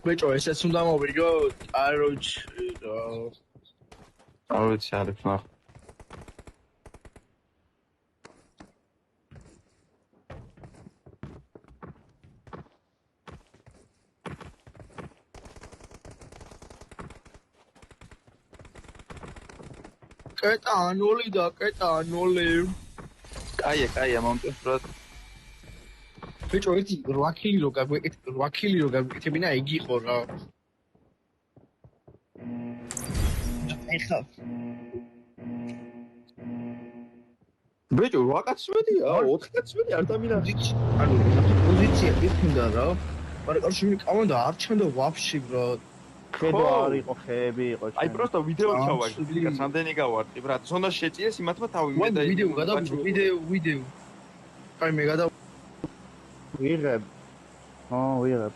ბეჭო, ესეც უნდა მოვიგო, აროჩ. არ ვიცი არის ნახ. კეტა ანოლი და კეტა ანოლი. კაია, მომწონს რა. ბეჭო, ერთი 8 კილი რო გაგვეკეთ, 8 კილი რო გაგვეკეთებინა, იგი იყო რა. ეხა ბეჭო 8-11-ია, 4-11 არ დამინახე. ანუ პოზიცია იქნდა რა. მაგრამ კარში კამანდა არ ჩანდა ვაფშე ბრა. ხედო არ იყო, ხეები იყო. აი პროსტო ვიდეო ჩავაგდე, რამდენი გავარტყი, ბრატ. ზონა შეჭიეს იმათმა თავი მე და ვიდეო გადავიღე, ვიდეო. აი მე ვიღებ. ვიღებ.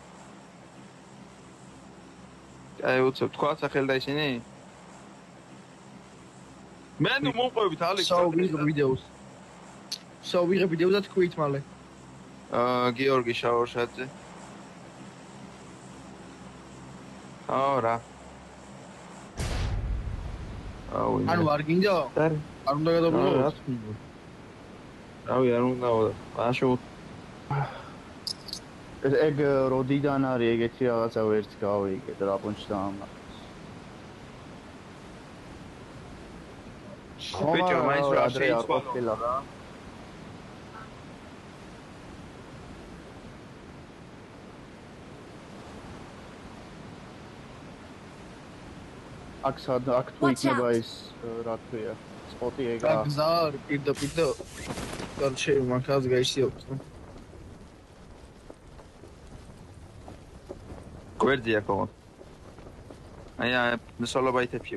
აი უცებ თქვა სახელ და ისინი? მე ნუ მომყვებით ალექს. ვიღებ ვიდეოს. ვიღებ ვიდეოს და თქვით მალე. გიორგი შაორშაძე. რა. ანუ არ გინდა? არ უნდა გადავიღო? რა თქმა. რავი, არ უნდა. აშო ეგ როდიდან არის ეგეთი რაღაცა ვერც გავიგე და რა პონჩი დაამატეს. ბეჭო, მაინც რა შეიცვალა რა. აქ თუ იქნება ის რა ქვია სპოტი ეგა გზა პირდაპირ კარჩე მაგას გაიშიო გვერდია ხოლმე აი სოლო ბაითებში